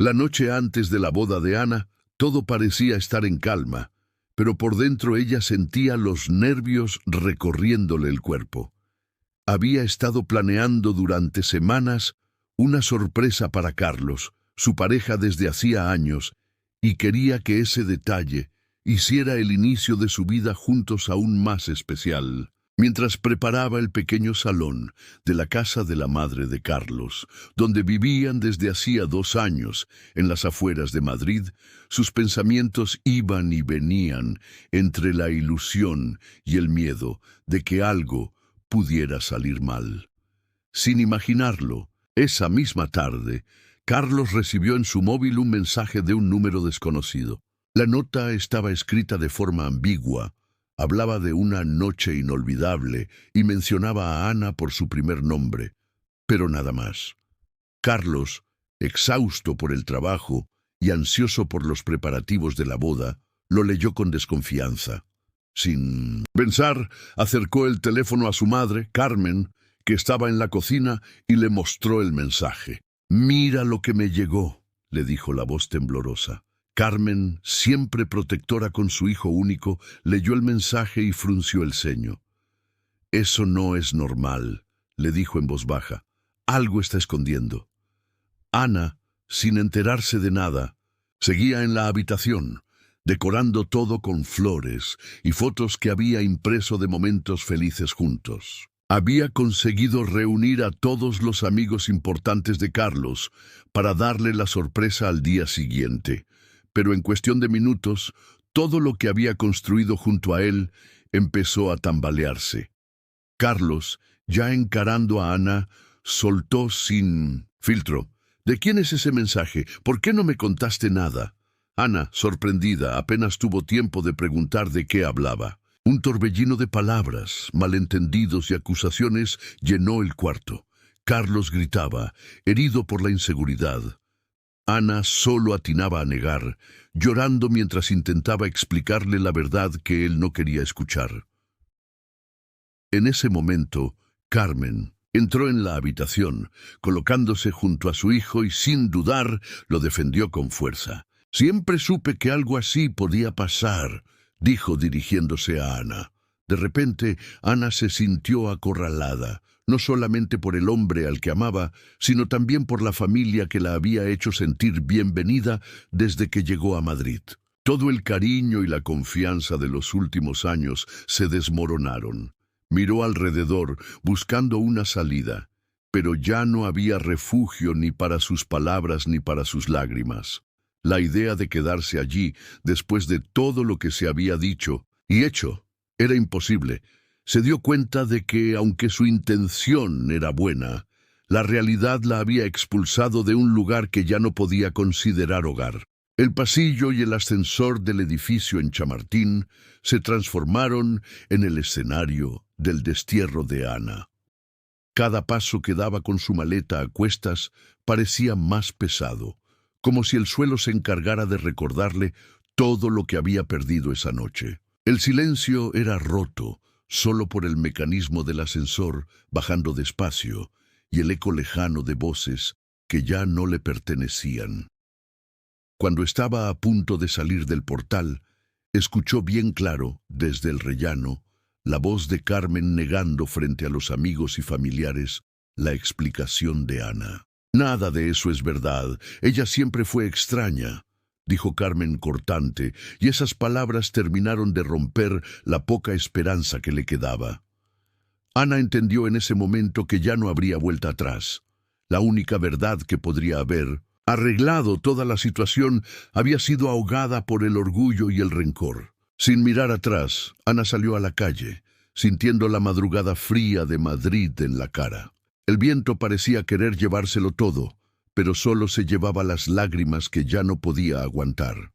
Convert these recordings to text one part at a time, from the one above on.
La noche antes de la boda de Ana, todo parecía estar en calma, pero por dentro ella sentía los nervios recorriéndole el cuerpo. Había estado planeando durante semanas una sorpresa para Carlos, su pareja desde hacía años, y quería que ese detalle hiciera el inicio de su vida juntos aún más especial. Mientras preparaba el pequeño salón de la casa de la madre de Carlos, donde vivían desde hacía 2 años, en las afueras de Madrid, sus pensamientos iban y venían entre la ilusión y el miedo de que algo pudiera salir mal. Sin imaginarlo, esa misma tarde, Carlos recibió en su móvil un mensaje de un número desconocido. La nota estaba escrita de forma ambigua. Hablaba de una noche inolvidable y mencionaba a Ana por su primer nombre, pero nada más. Carlos, exhausto por el trabajo y ansioso por los preparativos de la boda, lo leyó con desconfianza. Sin pensar, acercó el teléfono a su madre, Carmen, que estaba en la cocina, y le mostró el mensaje. «Mira lo que me llegó», le dijo la voz temblorosa. Carmen, siempre protectora con su hijo único, leyó el mensaje y frunció el ceño. «Eso no es normal», le dijo en voz baja. «Algo está escondiendo». Ana, sin enterarse de nada, seguía en la habitación, decorando todo con flores y fotos que había impreso de momentos felices juntos. Había conseguido reunir a todos los amigos importantes de Carlos para darle la sorpresa al día siguiente. Pero en cuestión de minutos, todo lo que había construido junto a él empezó a tambalearse. Carlos, ya encarando a Ana, soltó sin filtro. «¿De quién es ese mensaje? ¿Por qué no me contaste nada?» Ana, sorprendida, apenas tuvo tiempo de preguntar de qué hablaba. Un torbellino de palabras, malentendidos y acusaciones llenó el cuarto. Carlos gritaba, herido por la inseguridad. Ana solo atinaba a negar, llorando mientras intentaba explicarle la verdad que él no quería escuchar. En ese momento, Carmen entró en la habitación, colocándose junto a su hijo y sin dudar lo defendió con fuerza. «Siempre supe que algo así podía pasar», dijo dirigiéndose a Ana. De repente, Ana se sintió acorralada, no solamente por el hombre al que amaba, sino también por la familia que la había hecho sentir bienvenida desde que llegó a Madrid. Todo el cariño y la confianza de los últimos años se desmoronaron. Miró alrededor, buscando una salida, pero ya no había refugio ni para sus palabras ni para sus lágrimas. La idea de quedarse allí, después de todo lo que se había dicho y hecho, era imposible. Se dio cuenta de que, aunque su intención era buena, la realidad la había expulsado de un lugar que ya no podía considerar hogar. El pasillo y el ascensor del edificio en Chamartín se transformaron en el escenario del destierro de Ana. Cada paso que daba con su maleta a cuestas parecía más pesado, como si el suelo se encargara de recordarle todo lo que había perdido esa noche. El silencio era roto, solo por el mecanismo del ascensor bajando despacio y el eco lejano de voces que ya no le pertenecían. Cuando estaba a punto de salir del portal, escuchó bien claro, desde el rellano, la voz de Carmen negando frente a los amigos y familiares la explicación de Ana. «Nada de eso es verdad. Ella siempre fue extraña», dijo Carmen cortante, y esas palabras terminaron de romper la poca esperanza que le quedaba. Ana entendió en ese momento que ya no habría vuelta atrás. La única verdad que podría haber arreglado toda la situación había sido ahogada por el orgullo y el rencor. Sin mirar atrás, Ana salió a la calle, sintiendo la madrugada fría de Madrid en la cara. El viento parecía querer llevárselo todo, pero solo se llevaba las lágrimas que ya no podía aguantar.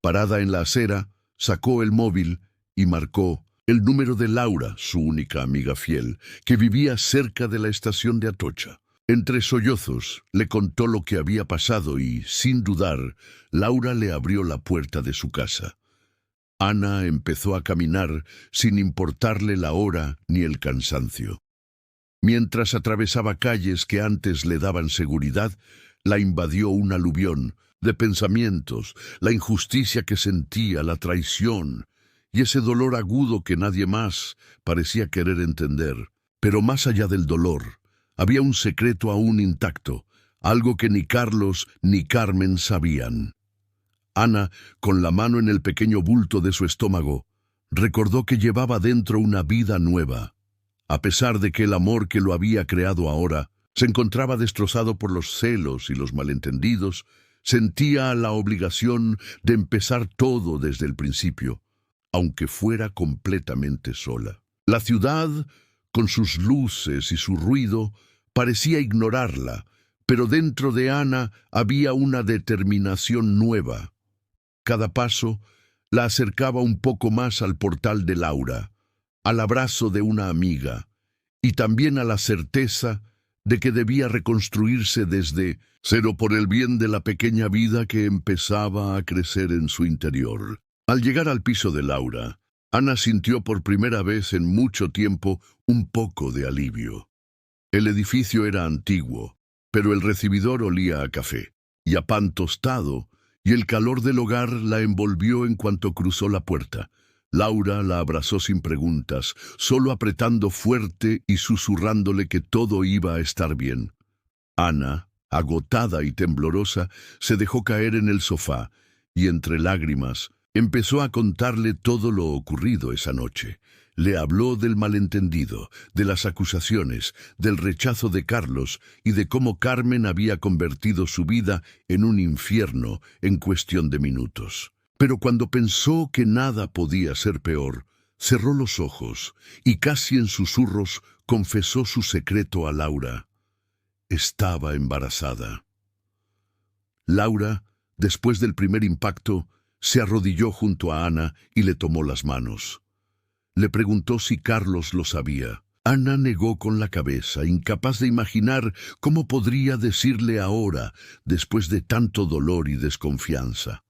Parada en la acera, sacó el móvil y marcó el número de Laura, su única amiga fiel, que vivía cerca de la estación de Atocha. Entre sollozos, le contó lo que había pasado y, sin dudar, Laura le abrió la puerta de su casa. Ana empezó a caminar sin importarle la hora ni el cansancio. Mientras atravesaba calles que antes le daban seguridad, la invadió un aluvión, de pensamientos, la injusticia que sentía, la traición y ese dolor agudo que nadie más parecía querer entender. Pero más allá del dolor, había un secreto aún intacto, algo que ni Carlos ni Carmen sabían. Ana, con la mano en el pequeño bulto de su estómago, recordó que llevaba dentro una vida nueva. A pesar de que el amor que lo había creado ahora se encontraba destrozado por los celos y los malentendidos, sentía la obligación de empezar todo desde el principio, aunque fuera completamente sola. La ciudad, con sus luces y su ruido, parecía ignorarla, pero dentro de Ana había una determinación nueva. Cada paso la acercaba un poco más al portal de Laura, al abrazo de una amiga, y también a la certeza de que debía reconstruirse desde cero por el bien de la pequeña vida que empezaba a crecer en su interior. Al llegar al piso de Laura, Ana sintió por primera vez en mucho tiempo un poco de alivio. El edificio era antiguo, pero el recibidor olía a café y a pan tostado, y el calor del hogar la envolvió en cuanto cruzó la puerta. Laura la abrazó sin preguntas, solo apretando fuerte y susurrándole que todo iba a estar bien. Ana, agotada y temblorosa, se dejó caer en el sofá y, entre lágrimas, empezó a contarle todo lo ocurrido esa noche. Le habló del malentendido, de las acusaciones, del rechazo de Carlos y de cómo Carmen había convertido su vida en un infierno en cuestión de minutos. Pero cuando pensó que nada podía ser peor, cerró los ojos y casi en susurros confesó su secreto a Laura. Estaba embarazada. Laura, después del primer impacto, se arrodilló junto a Ana y le tomó las manos. Le preguntó si Carlos lo sabía. Ana negó con la cabeza, incapaz de imaginar cómo podría decirle ahora, después de tanto dolor y desconfianza.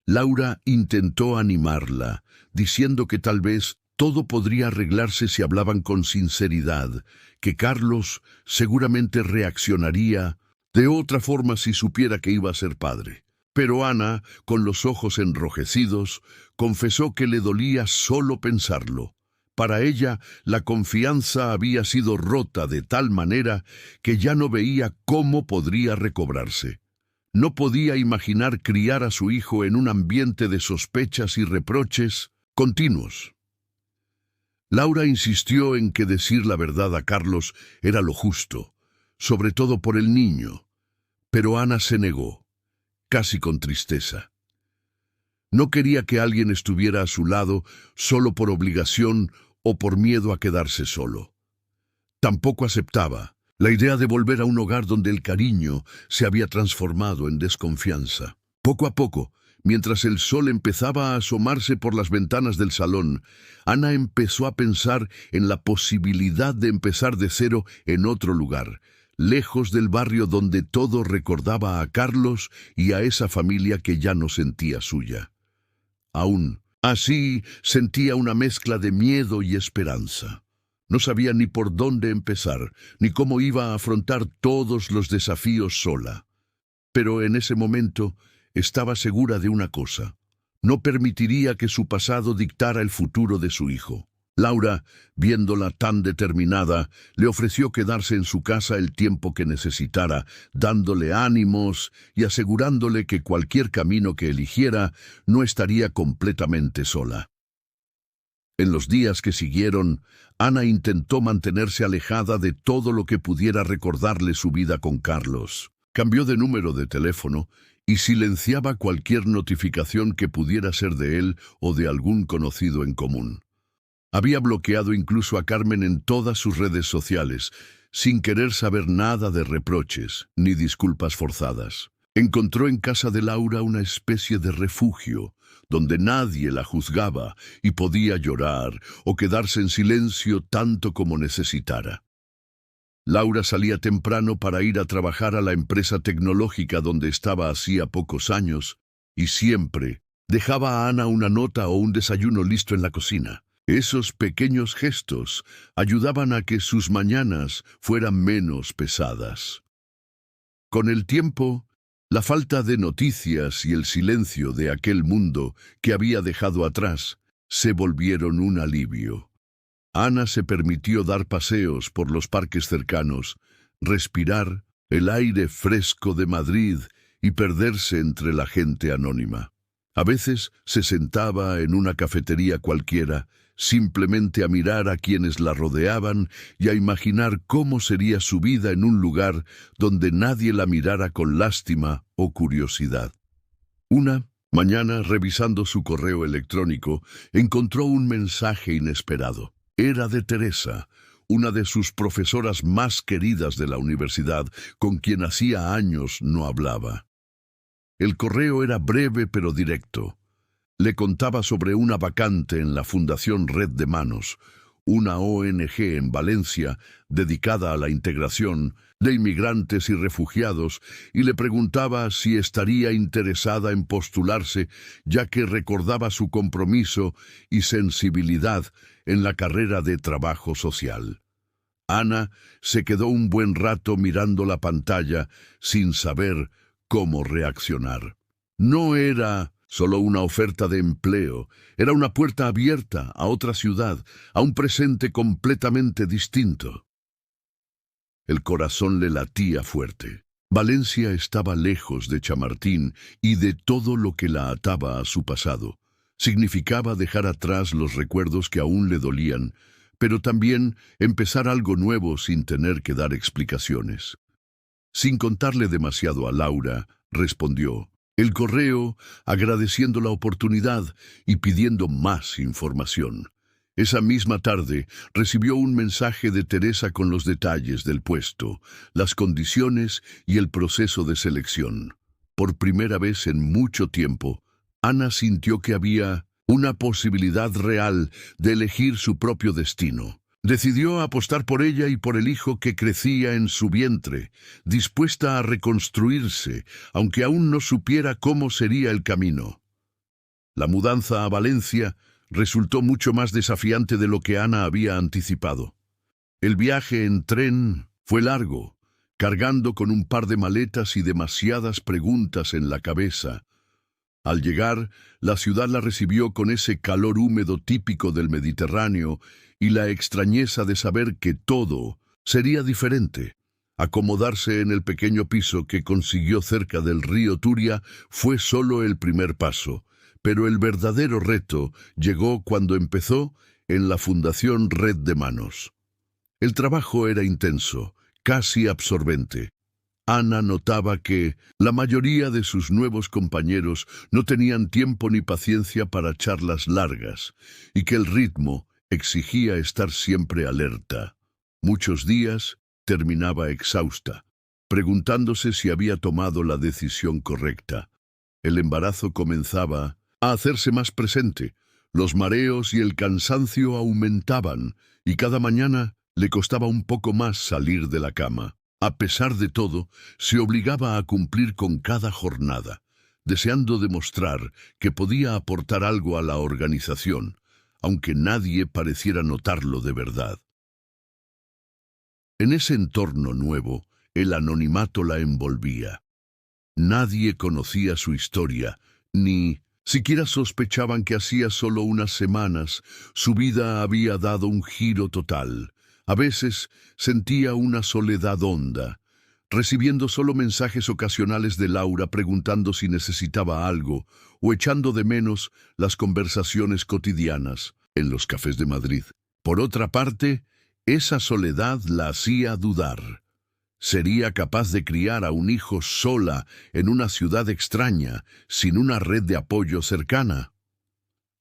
Laura intentó animarla, diciendo que tal vez todo podría arreglarse si hablaban con sinceridad, que Carlos seguramente reaccionaría de otra forma si supiera que iba a ser padre. Pero Ana, con los ojos enrojecidos, confesó que le dolía solo pensarlo. Para ella, la confianza había sido rota de tal manera que ya no veía cómo podría recobrarse. No podía imaginar criar a su hijo en un ambiente de sospechas y reproches continuos. Laura insistió en que decir la verdad a Carlos era lo justo, sobre todo por el niño, pero Ana se negó, casi con tristeza. No quería que alguien estuviera a su lado solo por obligación o por miedo a quedarse solo. Tampoco aceptaba la idea de volver a un hogar donde el cariño se había transformado en desconfianza. Poco a poco, mientras el sol empezaba a asomarse por las ventanas del salón, Ana empezó a pensar en la posibilidad de empezar de cero en otro lugar, lejos del barrio donde todo recordaba a Carlos y a esa familia que ya no sentía suya. Aún así sentía una mezcla de miedo y esperanza. No sabía ni por dónde empezar, ni cómo iba a afrontar todos los desafíos sola. Pero en ese momento estaba segura de una cosa: no permitiría que su pasado dictara el futuro de su hijo. Laura, viéndola tan determinada, le ofreció quedarse en su casa el tiempo que necesitara, dándole ánimos y asegurándole que cualquier camino que eligiera no estaría completamente sola. En los días que siguieron, Ana intentó mantenerse alejada de todo lo que pudiera recordarle su vida con Carlos. Cambió de número de teléfono y silenciaba cualquier notificación que pudiera ser de él o de algún conocido en común. Había bloqueado incluso a Carmen en todas sus redes sociales, sin querer saber nada de reproches ni disculpas forzadas. Encontró en casa de Laura una especie de refugio, donde nadie la juzgaba y podía llorar o quedarse en silencio tanto como necesitara. Laura salía temprano para ir a trabajar a la empresa tecnológica donde estaba hacía pocos años y siempre dejaba a Ana una nota o un desayuno listo en la cocina. Esos pequeños gestos ayudaban a que sus mañanas fueran menos pesadas. Con el tiempo, La falta de noticias y el silencio de aquel mundo que había dejado atrás se volvieron un alivio. Ana se permitió dar paseos por los parques cercanos, respirar el aire fresco de Madrid y perderse entre la gente anónima. A veces se sentaba en una cafetería cualquiera, simplemente a mirar a quienes la rodeaban y a imaginar cómo sería su vida en un lugar donde nadie la mirara con lástima o curiosidad. Una mañana, revisando su correo electrónico, encontró un mensaje inesperado. Era de Teresa, una de sus profesoras más queridas de la universidad, con quien hacía años no hablaba. El correo era breve pero directo. Le contaba sobre una vacante en la Fundación Red de Manos, una ONG en Valencia dedicada a la integración de inmigrantes y refugiados, y le preguntaba si estaría interesada en postularse, ya que recordaba su compromiso y sensibilidad en la carrera de trabajo social. Ana se quedó un buen rato mirando la pantalla sin saber cómo reaccionar. No era solo una oferta de empleo, era una puerta abierta a otra ciudad, a un presente completamente distinto. El corazón le latía fuerte. Valencia estaba lejos de Chamartín y de todo lo que la ataba a su pasado. Significaba dejar atrás los recuerdos que aún le dolían, pero también empezar algo nuevo sin tener que dar explicaciones. Sin contarle demasiado a Laura, respondió el correo agradeciendo la oportunidad y pidiendo más información. Esa misma tarde recibió un mensaje de Teresa con los detalles del puesto, las condiciones y el proceso de selección. Por primera vez en mucho tiempo, Ana sintió que había una posibilidad real de elegir su propio destino. Decidió apostar por ella y por el hijo que crecía en su vientre, dispuesta a reconstruirse, aunque aún no supiera cómo sería el camino. La mudanza a Valencia resultó mucho más desafiante de lo que Ana había anticipado. El viaje en tren fue largo, cargando con un par de maletas y demasiadas preguntas en la cabeza. Al llegar, la ciudad la recibió con ese calor húmedo típico del Mediterráneo y la extrañeza de saber que todo sería diferente. Acomodarse en el pequeño piso que consiguió cerca del río Turia fue solo el primer paso, pero el verdadero reto llegó cuando empezó en la Fundación Red de Manos. El trabajo era intenso, casi absorbente. Ana notaba que la mayoría de sus nuevos compañeros no tenían tiempo ni paciencia para charlas largas, y que el ritmo exigía estar siempre alerta. Muchos días terminaba exhausta, preguntándose si había tomado la decisión correcta. El embarazo comenzaba a hacerse más presente. Los mareos y el cansancio aumentaban, y cada mañana le costaba un poco más salir de la cama. A pesar de todo, se obligaba a cumplir con cada jornada, deseando demostrar que podía aportar algo a la organización, aunque nadie pareciera notarlo de verdad. En ese entorno nuevo, el anonimato la envolvía. Nadie conocía su historia, ni siquiera sospechaban que hacía solo unas semanas su vida había dado un giro total. A veces sentía una soledad honda, recibiendo solo mensajes ocasionales de Laura preguntando si necesitaba algo o echando de menos las conversaciones cotidianas en los cafés de Madrid. Por otra parte, esa soledad la hacía dudar. ¿Sería capaz de criar a un hijo sola en una ciudad extraña, sin una red de apoyo cercana?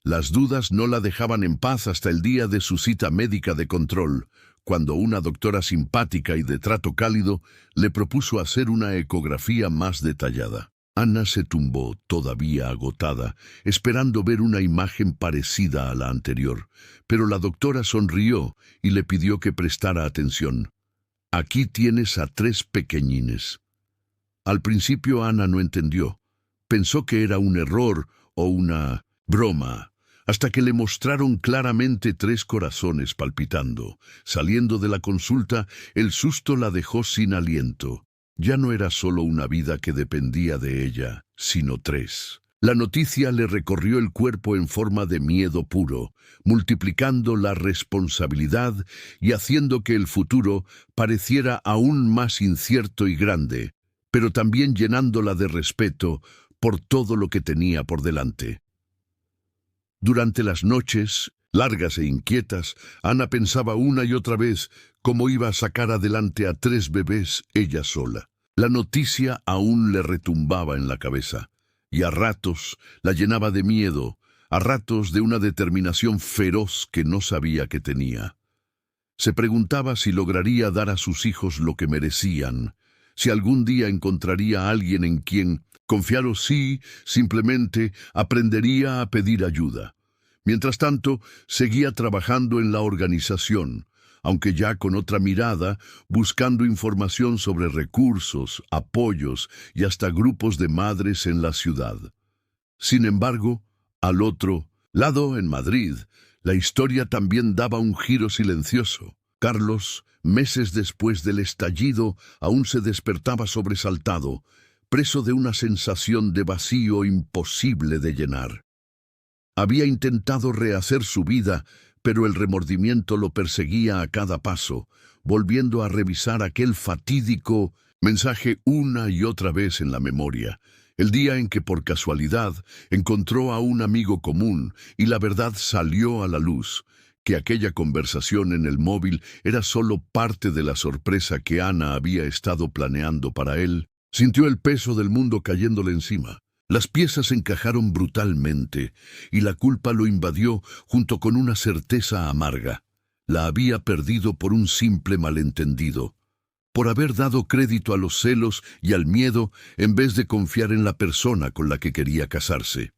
Las dudas no la dejaban en paz hasta el día de su cita médica de control, cuando una doctora simpática y de trato cálido le propuso hacer una ecografía más detallada. Ana se tumbó, todavía agotada, esperando ver una imagen parecida a la anterior, pero la doctora sonrió y le pidió que prestara atención. «Aquí tienes a 3 pequeñines». Al principio Ana no entendió. Pensó que era un error o una broma, hasta que le mostraron claramente 3 corazones palpitando. Saliendo de la consulta, el susto la dejó sin aliento. Ya no era solo una vida que dependía de ella, sino tres. La noticia le recorrió el cuerpo en forma de miedo puro, multiplicando la responsabilidad y haciendo que el futuro pareciera aún más incierto y grande, pero también llenándola de respeto por todo lo que tenía por delante. Durante las noches, largas e inquietas, Ana pensaba una y otra vez cómo iba a sacar adelante a 3 bebés ella sola. La noticia aún le retumbaba en la cabeza, y a ratos la llenaba de miedo, a ratos de una determinación feroz que no sabía que tenía. Se preguntaba si lograría dar a sus hijos lo que merecían, si algún día encontraría a alguien en quien confiar o si simplemente aprendería a pedir ayuda. Mientras tanto, seguía trabajando en la organización, aunque ya con otra mirada, buscando información sobre recursos, apoyos y hasta grupos de madres en la ciudad. Sin embargo, al otro lado, en Madrid, la historia también daba un giro silencioso. Carlos, meses después del estallido, aún se despertaba sobresaltado, preso de una sensación de vacío imposible de llenar. Había intentado rehacer su vida, pero el remordimiento lo perseguía a cada paso, volviendo a revisar aquel fatídico mensaje una y otra vez en la memoria. El día en que por casualidad encontró a un amigo común y la verdad salió a la luz, que aquella conversación en el móvil era solo parte de la sorpresa que Ana había estado planeando para él. Sintió el peso del mundo cayéndole encima. Las piezas encajaron brutalmente y la culpa lo invadió junto con una certeza amarga. La había perdido por un simple malentendido, por haber dado crédito a los celos y al miedo en vez de confiar en la persona con la que quería casarse.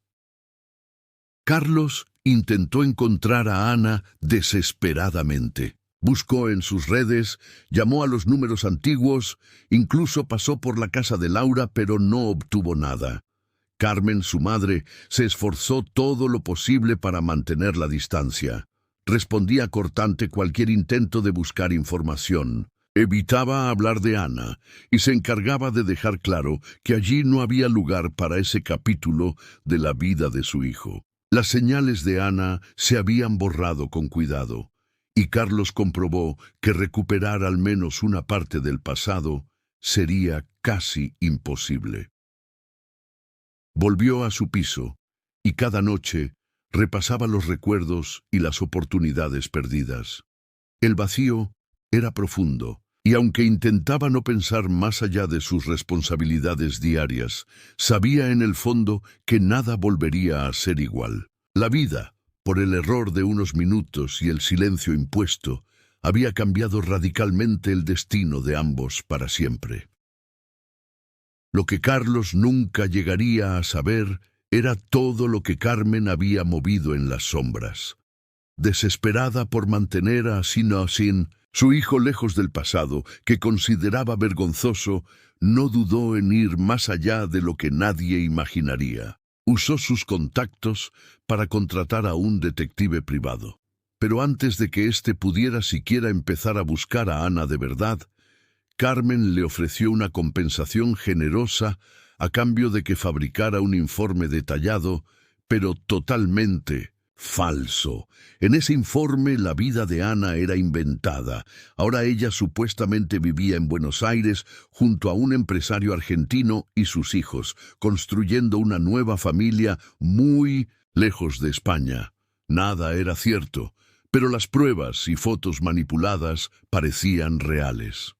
Carlos intentó encontrar a Ana desesperadamente. Buscó en sus redes, llamó a los números antiguos, incluso pasó por la casa de Laura, pero no obtuvo nada. Carmen, su madre, se esforzó todo lo posible para mantener la distancia. Respondía cortante cualquier intento de buscar información. Evitaba hablar de Ana y se encargaba de dejar claro que allí no había lugar para ese capítulo de la vida de su hijo. Las señales de Ana se habían borrado con cuidado, y Carlos comprobó que recuperar al menos una parte del pasado sería casi imposible. Volvió a su piso, y cada noche repasaba los recuerdos y las oportunidades perdidas. El vacío era profundo, y aunque intentaba no pensar más allá de sus responsabilidades diarias, sabía en el fondo que nada volvería a ser igual. La vida, por el error de unos minutos y el silencio impuesto, había cambiado radicalmente el destino de ambos para siempre. Lo que Carlos nunca llegaría a saber era todo lo que Carmen había movido en las sombras. Desesperada por mantener a Sin, su hijo lejos del pasado, que consideraba vergonzoso, no dudó en ir más allá de lo que nadie imaginaría. Usó sus contactos para contratar a un detective privado. Pero antes de que éste pudiera siquiera empezar a buscar a Ana de verdad, Carmen le ofreció una compensación generosa a cambio de que fabricara un informe detallado, pero totalmente falso. En ese informe la vida de Ana era inventada. Ahora ella supuestamente vivía en Buenos Aires junto a un empresario argentino y sus hijos, construyendo una nueva familia muy lejos de España. Nada era cierto, pero las pruebas y fotos manipuladas parecían reales.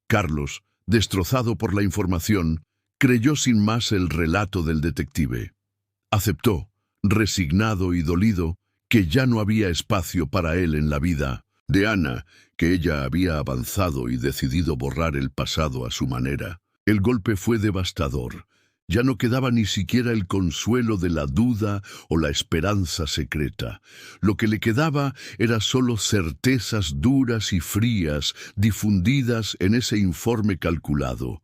Carlos, destrozado por la información, creyó sin más el relato del detective. Aceptó, resignado y dolido, que ya no había espacio para él en la vida de Ana, que ella había avanzado y decidido borrar el pasado a su manera. El golpe fue devastador. Ya no quedaba ni siquiera el consuelo de la duda o la esperanza secreta. Lo que le quedaba era solo certezas duras y frías difundidas en ese informe calculado.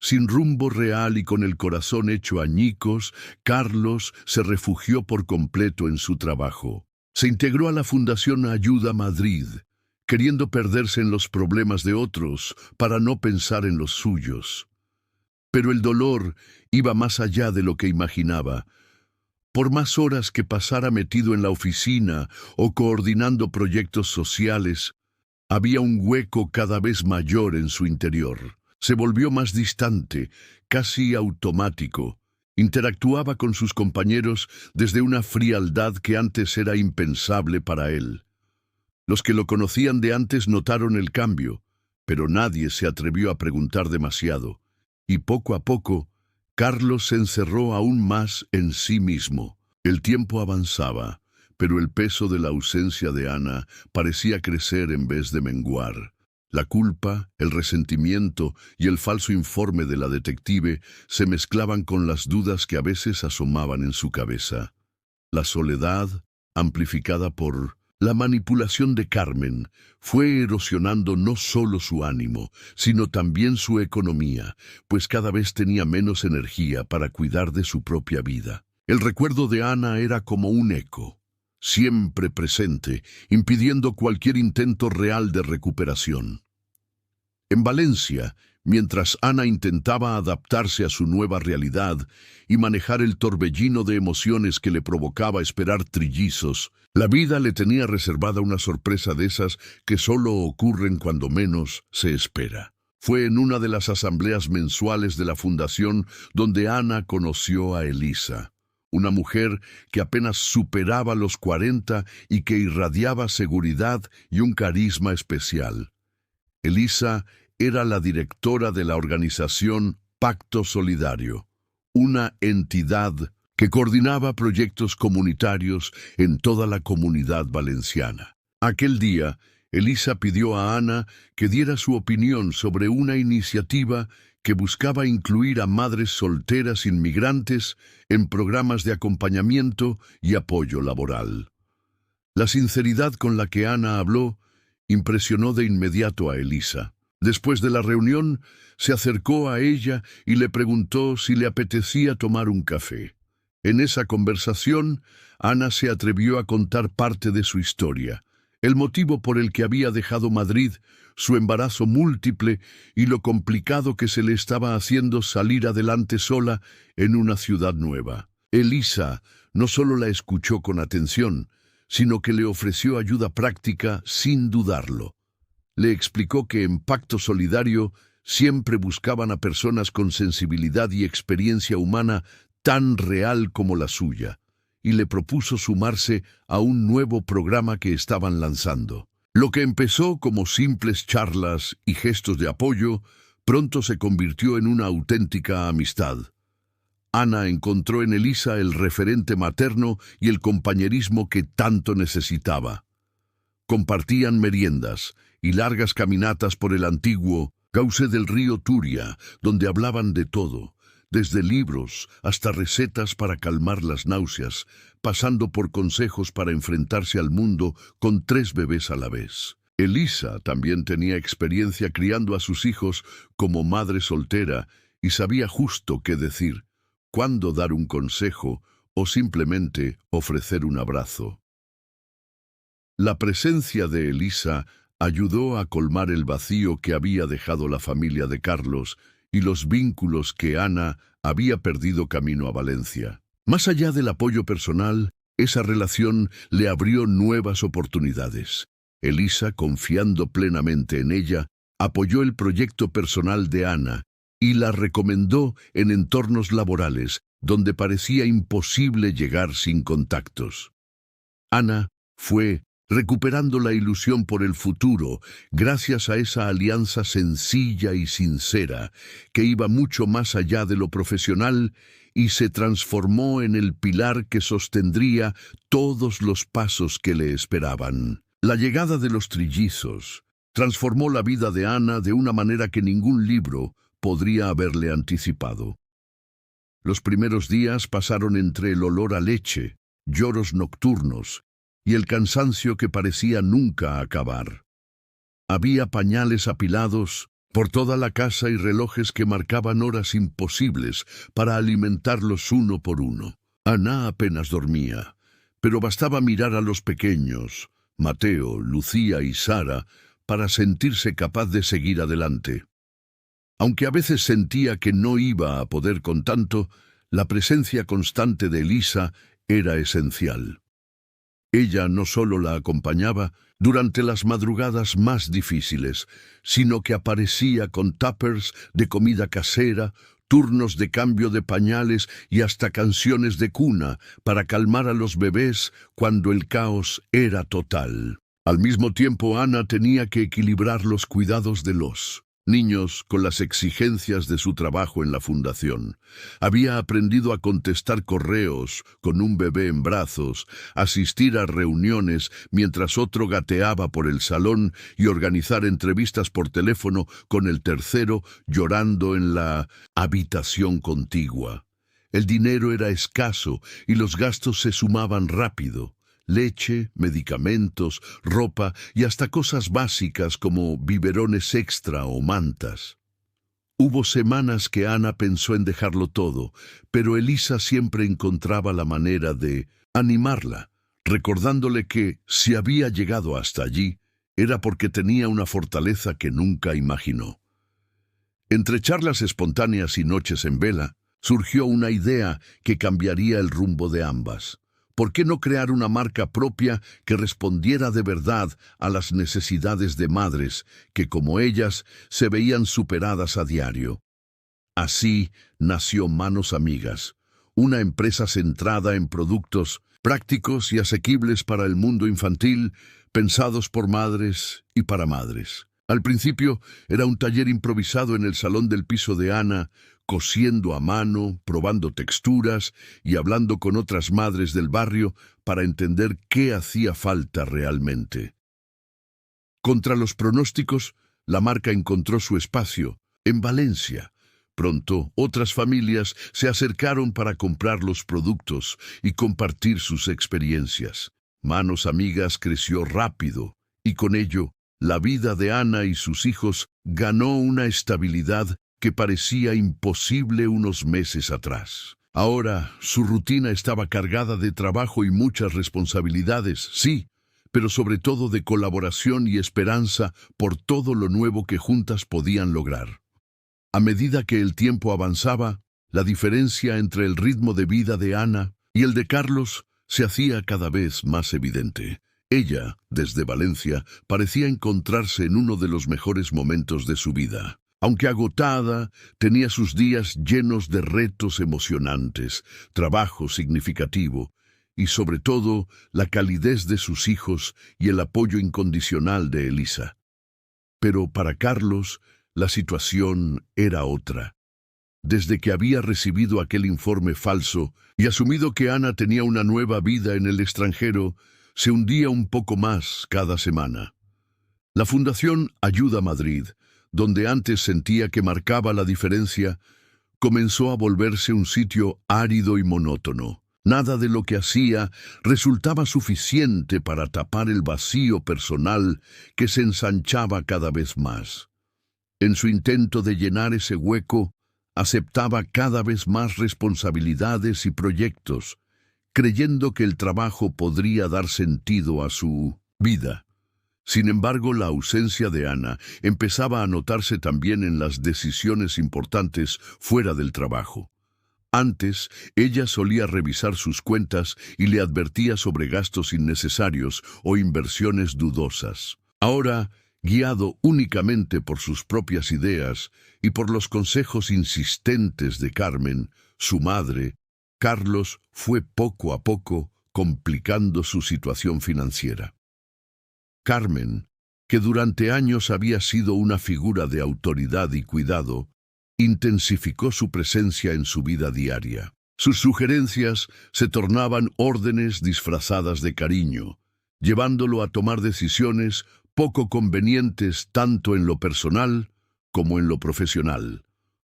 Sin rumbo real y con el corazón hecho añicos, Carlos se refugió por completo en su trabajo. Se integró a la Fundación Ayuda Madrid, queriendo perderse en los problemas de otros para no pensar en los suyos. Pero el dolor iba más allá de lo que imaginaba. Por más horas que pasara metido en la oficina o coordinando proyectos sociales, había un hueco cada vez mayor en su interior. Se volvió más distante, casi automático. Interactuaba con sus compañeros desde una frialdad que antes era impensable para él. Los que lo conocían de antes notaron el cambio, pero nadie se atrevió a preguntar demasiado. Y poco a poco, Carlos se encerró aún más en sí mismo. El tiempo avanzaba, pero el peso de la ausencia de Ana parecía crecer en vez de menguar. La culpa, el resentimiento y el falso informe de la detective se mezclaban con las dudas que a veces asomaban en su cabeza. La soledad, amplificada por la manipulación de Carmen, fue erosionando no solo su ánimo, sino también su economía, pues cada vez tenía menos energía para cuidar de su propia vida. El recuerdo de Ana era como un eco, siempre presente, impidiendo cualquier intento real de recuperación. En Valencia, mientras Ana intentaba adaptarse a su nueva realidad y manejar el torbellino de emociones que le provocaba esperar trillizos, la vida le tenía reservada una sorpresa de esas que solo ocurren cuando menos se espera. Fue en una de las asambleas mensuales de la fundación donde Ana conoció a Elisa, una mujer que apenas superaba los 40 y que irradiaba seguridad y un carisma especial. Elisa era la directora de la organización Pacto Solidario, una entidad que coordinaba proyectos comunitarios en toda la comunidad valenciana. Aquel día, Elisa pidió a Ana que diera su opinión sobre una iniciativa que buscaba incluir a madres solteras inmigrantes en programas de acompañamiento y apoyo laboral. La sinceridad con la que Ana habló impresionó de inmediato a Elisa. Después de la reunión, se acercó a ella y le preguntó si le apetecía tomar un café. En esa conversación, Ana se atrevió a contar parte de su historia, el motivo por el que había dejado Madrid, su embarazo múltiple y lo complicado que se le estaba haciendo salir adelante sola en una ciudad nueva. Elisa no solo la escuchó con atención, sino que le ofreció ayuda práctica sin dudarlo. Le explicó que en Pacto Solidario siempre buscaban a personas con sensibilidad y experiencia humana tan real como la suya, y le propuso sumarse a un nuevo programa que estaban lanzando. Lo que empezó como simples charlas y gestos de apoyo, pronto se convirtió en una auténtica amistad. Ana encontró en Elisa el referente materno y el compañerismo que tanto necesitaba. Compartían meriendas y largas caminatas por el antiguo cauce del río Turia, donde hablaban de todo, desde libros hasta recetas para calmar las náuseas, pasando por consejos para enfrentarse al mundo con 3 bebés a la vez. Elisa también tenía experiencia criando a sus hijos como madre soltera y sabía justo qué decir, cuándo dar un consejo o simplemente ofrecer un abrazo. La presencia de Elisa ayudó a colmar el vacío que había dejado la familia de Carlos y los vínculos que Ana había perdido camino a Valencia. Más allá del apoyo personal, esa relación le abrió nuevas oportunidades. Elisa, confiando plenamente en ella, apoyó el proyecto personal de Ana y la recomendó en entornos laborales donde parecía imposible llegar sin contactos. Ana fue recuperando la ilusión por el futuro gracias a esa alianza sencilla y sincera que iba mucho más allá de lo profesional y se transformó en el pilar que sostendría todos los pasos que le esperaban. La llegada de los trillizos transformó la vida de Ana de una manera que ningún libro podría haberle anticipado. Los primeros días pasaron entre el olor a leche, lloros nocturnos y el cansancio que parecía nunca acabar. Había pañales apilados por toda la casa y relojes que marcaban horas imposibles para alimentarlos uno por uno. Ana apenas dormía, pero bastaba mirar a los pequeños Mateo, Lucía y Sara, para sentirse capaz de seguir adelante. Aunque a veces sentía que no iba a poder con tanto, la presencia constante de Elisa era esencial. Ella no solo la acompañaba durante las madrugadas más difíciles, sino que aparecía con tuppers de comida casera, turnos de cambio de pañales y hasta canciones de cuna para calmar a los bebés cuando el caos era total. Al mismo tiempo, Ana tenía que equilibrar los cuidados de los niños con las exigencias de su trabajo en la fundación. Había aprendido a contestar correos con un bebé en brazos, asistir a reuniones mientras otro gateaba por el salón y organizar entrevistas por teléfono con el tercero llorando en la habitación contigua. El dinero era escaso y los gastos se sumaban rápido. Leche, medicamentos, ropa y hasta cosas básicas como biberones extra o mantas. Hubo semanas que Ana pensó en dejarlo todo, pero Elisa siempre encontraba la manera de animarla, recordándole que, si había llegado hasta allí, era porque tenía una fortaleza que nunca imaginó. Entre charlas espontáneas y noches en vela, surgió una idea que cambiaría el rumbo de ambas. ¿Por qué no crear una marca propia que respondiera de verdad a las necesidades de madres que, como ellas, se veían superadas a diario? Así nació Manos Amigas, una empresa centrada en productos prácticos y asequibles para el mundo infantil, pensados por madres y para madres. Al principio era un taller improvisado en el salón del piso de Ana, cosiendo a mano, probando texturas y hablando con otras madres del barrio para entender qué hacía falta realmente. Contra los pronósticos, la marca encontró su espacio en Valencia. Pronto, otras familias se acercaron para comprar los productos y compartir sus experiencias. Manos Amigas creció rápido y con ello, la vida de Ana y sus hijos ganó una estabilidad que parecía imposible unos meses atrás. Ahora, su rutina estaba cargada de trabajo y muchas responsabilidades, sí, pero sobre todo de colaboración y esperanza por todo lo nuevo que juntas podían lograr. A medida que el tiempo avanzaba, la diferencia entre el ritmo de vida de Ana y el de Carlos se hacía cada vez más evidente. Ella, desde Valencia, parecía encontrarse en uno de los mejores momentos de su vida. Aunque agotada, tenía sus días llenos de retos emocionantes, trabajo significativo y, sobre todo, la calidez de sus hijos y el apoyo incondicional de Elisa. Pero para Carlos, la situación era otra. Desde que había recibido aquel informe falso y asumido que Ana tenía una nueva vida en el extranjero, se hundía un poco más cada semana. La Fundación Ayuda Madrid, donde antes sentía que marcaba la diferencia, comenzó a volverse un sitio árido y monótono. Nada de lo que hacía resultaba suficiente para tapar el vacío personal que se ensanchaba cada vez más. En su intento de llenar ese hueco, aceptaba cada vez más responsabilidades y proyectos, creyendo que el trabajo podría dar sentido a su vida. Sin embargo, la ausencia de Ana empezaba a notarse también en las decisiones importantes fuera del trabajo. Antes, ella solía revisar sus cuentas y le advertía sobre gastos innecesarios o inversiones dudosas. Ahora, guiado únicamente por sus propias ideas y por los consejos insistentes de Carmen, su madre, Carlos fue poco a poco complicando su situación financiera. Carmen, que durante años había sido una figura de autoridad y cuidado, intensificó su presencia en su vida diaria. Sus sugerencias se tornaban órdenes disfrazadas de cariño, llevándolo a tomar decisiones poco convenientes tanto en lo personal como en lo profesional.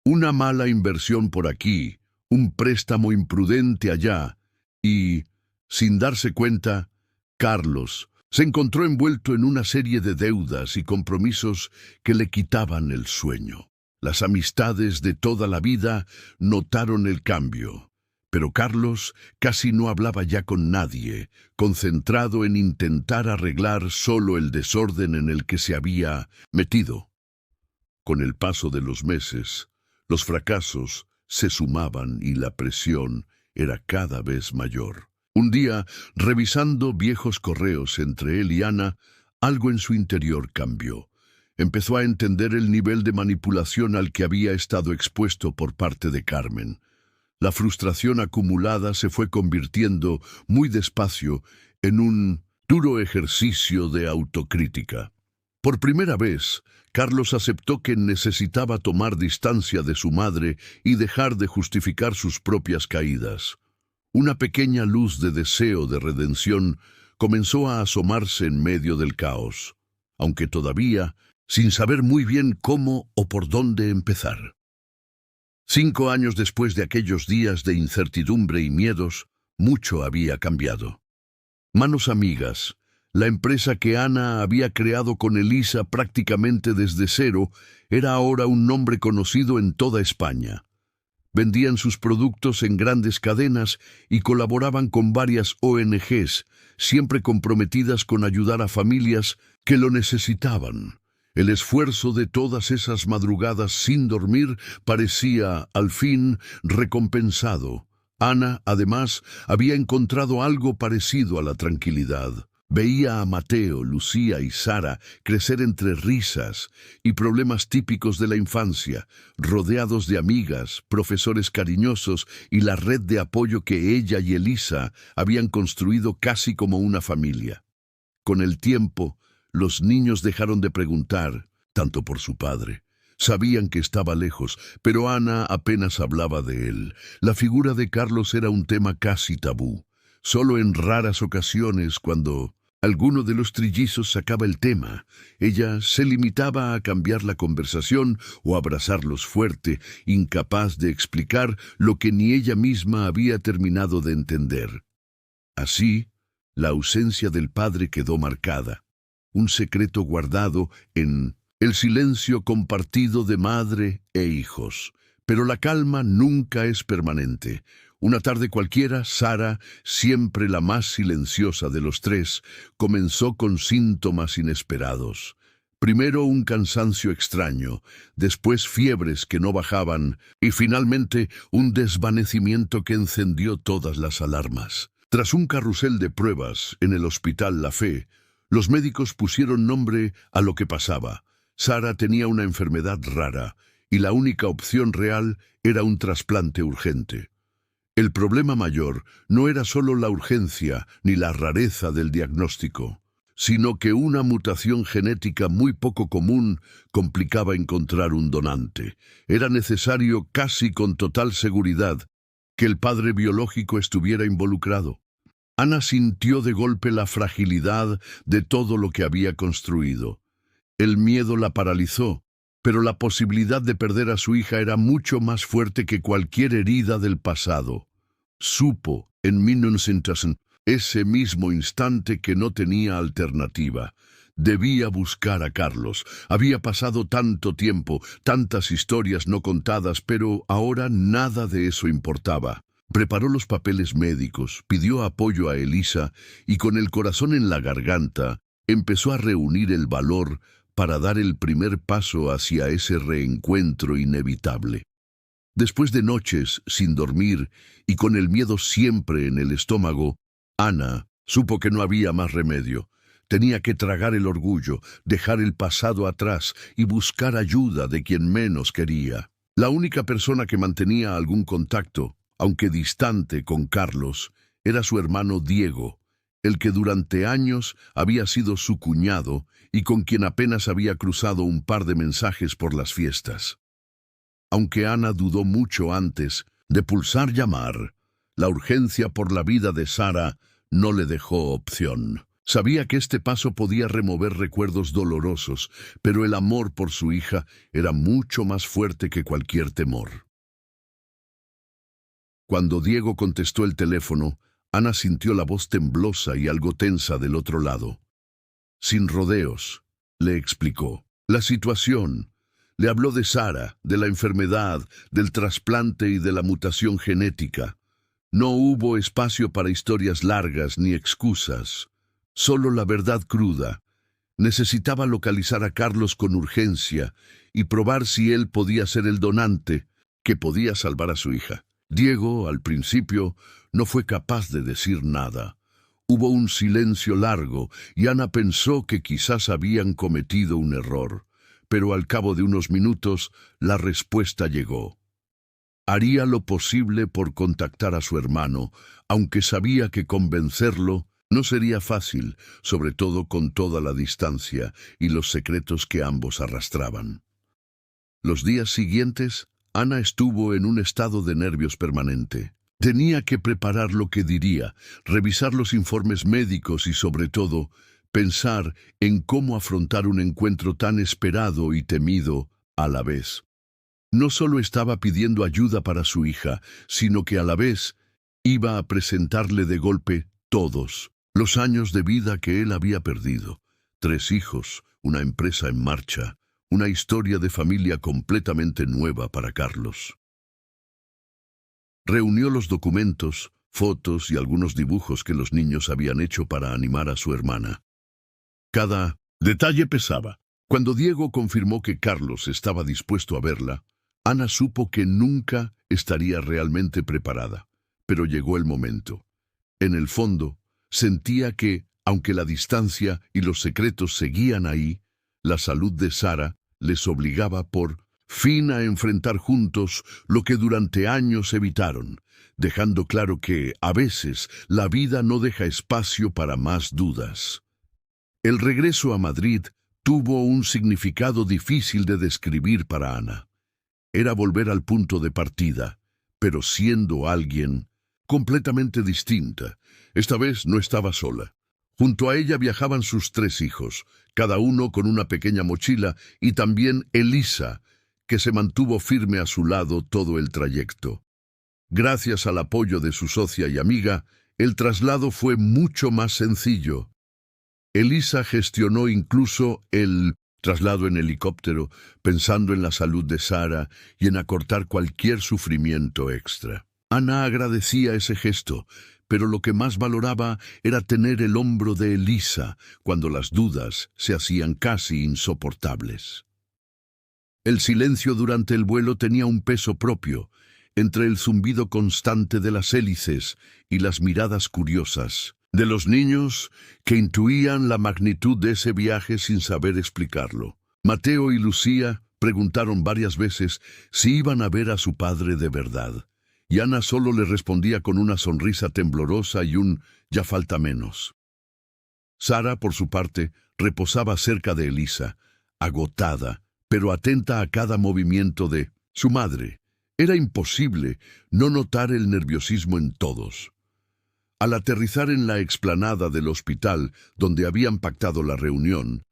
Una mala inversión por aquí, un préstamo imprudente allá, y, sin darse cuenta, Carlos se encontró envuelto en una serie de deudas y compromisos que le quitaban el sueño. Las amistades de toda la vida notaron el cambio, Pero Carlos casi no hablaba ya con nadie, concentrado en intentar arreglar solo el desorden en el que se había metido. Con el paso de los meses, los fracasos se sumaban y la presión era cada vez mayor. Un día, revisando viejos correos entre él y Ana, algo en su interior cambió. Empezó a entender el nivel de manipulación al que había estado expuesto por parte de Carmen. La frustración acumulada se fue convirtiendo muy despacio en un duro ejercicio de autocrítica. Por primera vez, Carlos aceptó que necesitaba tomar distancia de su madre y dejar de justificar sus propias caídas. Una pequeña luz de deseo de redención comenzó a asomarse en medio del caos, aunque todavía sin saber muy bien cómo o por dónde empezar. 5 años después de aquellos días de incertidumbre y miedos, mucho había cambiado. Manos Amigas, la empresa que Ana había creado con Elisa prácticamente desde cero, era ahora un nombre conocido en toda España. Vendían sus productos en grandes cadenas y colaboraban con varias ONGs, siempre comprometidas con ayudar a familias que lo necesitaban. El esfuerzo de todas esas madrugadas sin dormir parecía, al fin, recompensado. Ana, además, había encontrado algo parecido a la tranquilidad. Veía a Mateo, Lucía y Sara crecer entre risas y problemas típicos de la infancia, rodeados de amigas, profesores cariñosos y la red de apoyo que ella y Elisa habían construido casi como una familia. Con el tiempo, los niños dejaron de preguntar, tanto por su padre. Sabían que estaba lejos, pero Ana apenas hablaba de él. La figura de Carlos era un tema casi tabú. Solo en raras ocasiones, cuando alguno de los trillizos sacaba el tema, ella se limitaba a cambiar la conversación o abrazarlos fuerte, incapaz de explicar lo que ni ella misma había terminado de entender. Así, la ausencia del padre quedó marcada. Un secreto guardado en el silencio compartido de madre e hijos. Pero la calma nunca es permanente. Una tarde cualquiera, Sara, siempre la más silenciosa de los tres, comenzó con síntomas inesperados. Primero un cansancio extraño, después fiebres que no bajaban y finalmente un desvanecimiento que encendió todas las alarmas. Tras un carrusel de pruebas en el Hospital La Fe, los médicos pusieron nombre a lo que pasaba. Sara tenía una enfermedad rara y la única opción real era un trasplante urgente. El problema mayor no era solo la urgencia ni la rareza del diagnóstico, sino que una mutación genética muy poco común complicaba encontrar un donante. Era necesario, casi con total seguridad, que el padre biológico estuviera involucrado. Ana sintió de golpe la fragilidad de todo lo que había construido. El miedo la paralizó, pero la posibilidad de perder a su hija era mucho más fuerte que cualquier herida del pasado. Supo, en 1900, ese mismo instante, que no tenía alternativa. Debía buscar a Carlos. Había pasado tanto tiempo, tantas historias no contadas, pero ahora nada de eso importaba. Preparó los papeles médicos, pidió apoyo a Elisa y con el corazón en la garganta empezó a reunir el valor para dar el primer paso hacia ese reencuentro inevitable. Después de noches sin dormir y con el miedo siempre en el estómago, Ana supo que no había más remedio. Tenía que tragar el orgullo, dejar el pasado atrás y buscar ayuda de quien menos quería. La única persona que mantenía algún contacto, aunque distante, con Carlos, era su hermano Diego, el que durante años había sido su cuñado y con quien apenas había cruzado un par de mensajes por las fiestas. Aunque Ana dudó mucho antes de pulsar llamar, la urgencia por la vida de Sara no le dejó opción. Sabía que este paso podía remover recuerdos dolorosos, pero el amor por su hija era mucho más fuerte que cualquier temor. Cuando Diego contestó el teléfono, Ana sintió la voz temblosa y algo tensa del otro lado. Sin rodeos, le explicó la situación. Le habló de Sara, de la enfermedad, del trasplante y de la mutación genética. No hubo espacio para historias largas ni excusas, solo la verdad cruda. Necesitaba localizar a Carlos con urgencia y probar si él podía ser el donante que podía salvar a su hija. Diego, al principio, no fue capaz de decir nada. Hubo un silencio largo y Ana pensó que quizás habían cometido un error, pero al cabo de unos minutos la respuesta llegó. Haría lo posible por contactar a su hermano, aunque sabía que convencerlo no sería fácil, sobre todo con toda la distancia y los secretos que ambos arrastraban. Los días siguientes, Ana estuvo en un estado de nervios permanente. Tenía que preparar lo que diría, revisar los informes médicos y, sobre todo, pensar en cómo afrontar un encuentro tan esperado y temido a la vez. No solo estaba pidiendo ayuda para su hija, sino que a la vez iba a presentarle de golpe todos los años de vida que él había perdido. 3 hijos, una empresa en marcha, una historia de familia completamente nueva para Carlos. Reunió los documentos, fotos y algunos dibujos que los niños habían hecho para animar a su hermana. Cada detalle pesaba. Cuando Diego confirmó que Carlos estaba dispuesto a verla, Ana supo que nunca estaría realmente preparada. Pero llegó el momento. En el fondo, sentía que, aunque la distancia y los secretos seguían ahí, la salud de Sara les obligaba por fin a enfrentar juntos lo que durante años evitaron, dejando claro que, a veces, la vida no deja espacio para más dudas. El regreso a Madrid tuvo un significado difícil de describir para Ana. Era volver al punto de partida, pero siendo alguien completamente distinta. Esta vez no estaba sola. Junto a ella viajaban sus 3 hijos, cada uno con una pequeña mochila, y también Elisa, que se mantuvo firme a su lado todo el trayecto. Gracias al apoyo de su socia y amiga, el traslado fue mucho más sencillo. Elisa gestionó incluso el traslado en helicóptero, pensando en la salud de Sara y en acortar cualquier sufrimiento extra. Ana agradecía ese gesto, pero lo que más valoraba era tener el hombro de Elisa cuando las dudas se hacían casi insoportables. El silencio durante el vuelo tenía un peso propio, entre el zumbido constante de las hélices y las miradas curiosas de los niños que intuían la magnitud de ese viaje sin saber explicarlo. Mateo y Lucía preguntaron varias veces si iban a ver a su padre de verdad, y Ana solo le respondía con una sonrisa temblorosa y un «ya falta menos». Sara, por su parte, reposaba cerca de Elisa, agotada, pero atenta a cada movimiento de su madre. Era imposible no notar el nerviosismo en todos. Al aterrizar en la explanada del hospital donde habían pactado la reunión,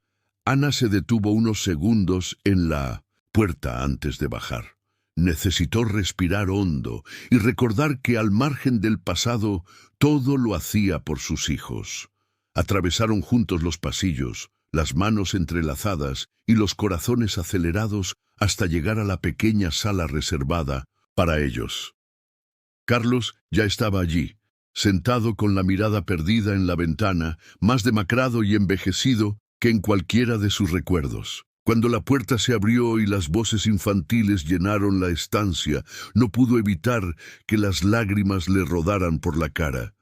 Ana se detuvo unos segundos en la puerta antes de bajar. Necesitó respirar hondo y recordar que al margen del pasado todo lo hacía por sus hijos. Atravesaron juntos los pasillos, las manos entrelazadas y los corazones acelerados hasta llegar a la pequeña sala reservada para ellos. Carlos ya estaba allí, sentado con la mirada perdida en la ventana, más demacrado y envejecido que en cualquiera de sus recuerdos. Cuando la puerta se abrió y las voces infantiles llenaron la estancia, no pudo evitar que las lágrimas le rodaran por la cara.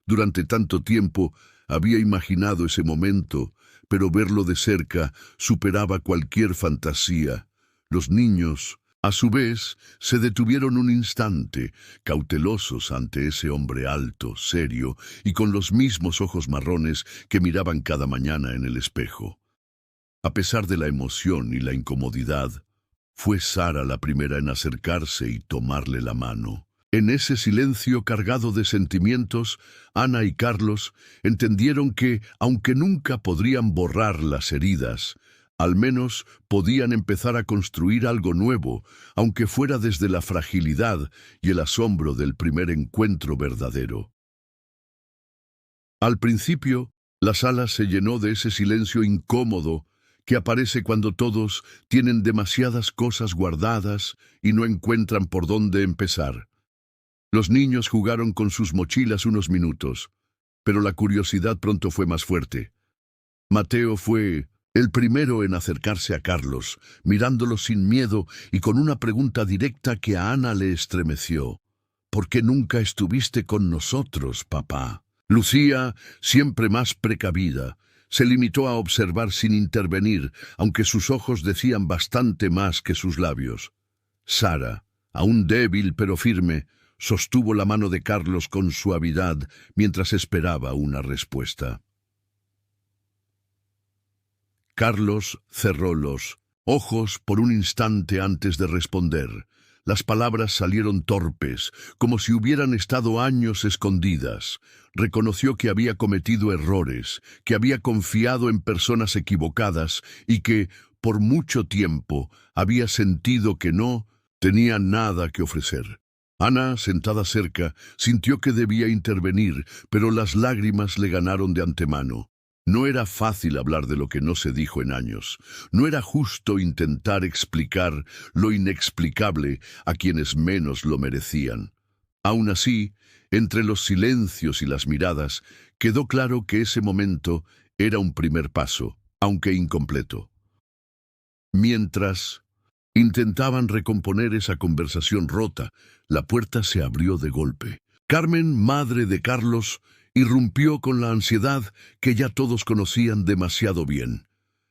Durante tanto tiempo había imaginado ese momento, pero verlo de cerca superaba cualquier fantasía. Los niños, a su vez, se detuvieron un instante, cautelosos ante ese hombre alto, serio y con los mismos ojos marrones que miraban cada mañana en el espejo. A pesar de la emoción y la incomodidad, fue Sara la primera en acercarse y tomarle la mano. En ese silencio cargado de sentimientos, Ana y Carlos entendieron que, aunque nunca podrían borrar las heridas, al menos podían empezar a construir algo nuevo, aunque fuera desde la fragilidad y el asombro del primer encuentro verdadero. Al principio, la sala se llenó de ese silencio incómodo que aparece cuando todos tienen demasiadas cosas guardadas y no encuentran por dónde empezar. Los niños jugaron con sus mochilas unos minutos, pero la curiosidad pronto fue más fuerte. Mateo fue el primero en acercarse a Carlos, mirándolo sin miedo y con una pregunta directa que a Ana le estremeció. ¿Por qué nunca estuviste con nosotros, papá? Lucía, siempre más precavida, se limitó a observar sin intervenir, aunque sus ojos decían bastante más que sus labios. Sara, aún débil pero firme, sostuvo la mano de Carlos con suavidad mientras esperaba una respuesta. Carlos cerró los ojos por un instante antes de responder. Las palabras salieron torpes, como si hubieran estado años escondidas. Reconoció que había cometido errores, que había confiado en personas equivocadas y que, por mucho tiempo, había sentido que no tenía nada que ofrecer. Ana, sentada cerca, sintió que debía intervenir, pero las lágrimas le ganaron de antemano. No era fácil hablar de lo que no se dijo en años. No era justo intentar explicar lo inexplicable a quienes menos lo merecían. Aún así, entre los silencios y las miradas, quedó claro que ese momento era un primer paso, aunque incompleto. Mientras intentaban recomponer esa conversación rota, la puerta se abrió de golpe. Carmen, madre de Carlos, irrumpió con la ansiedad que ya todos conocían demasiado bien.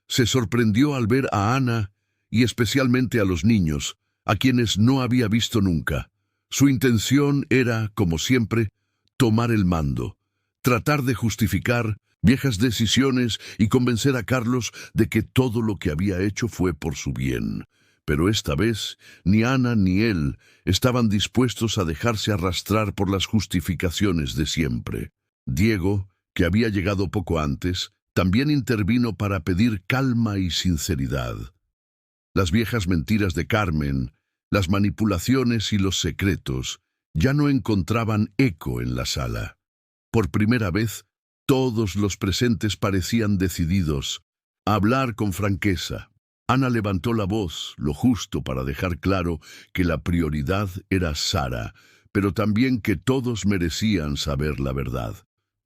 Se sorprendió al ver a Ana y especialmente a los niños, a quienes no había visto nunca. Su intención era, como siempre, tomar el mando, tratar de justificar viejas decisiones y convencer a Carlos de que todo lo que había hecho fue por su bien. Pero esta vez, ni Ana ni él estaban dispuestos a dejarse arrastrar por las justificaciones de siempre. Diego, que había llegado poco antes, también intervino para pedir calma y sinceridad. Las viejas mentiras de Carmen, las manipulaciones y los secretos ya no encontraban eco en la sala. Por primera vez, todos los presentes parecían decididos a hablar con franqueza. Ana levantó la voz, lo justo para dejar claro que la prioridad era Sara, pero también que todos merecían saber la verdad.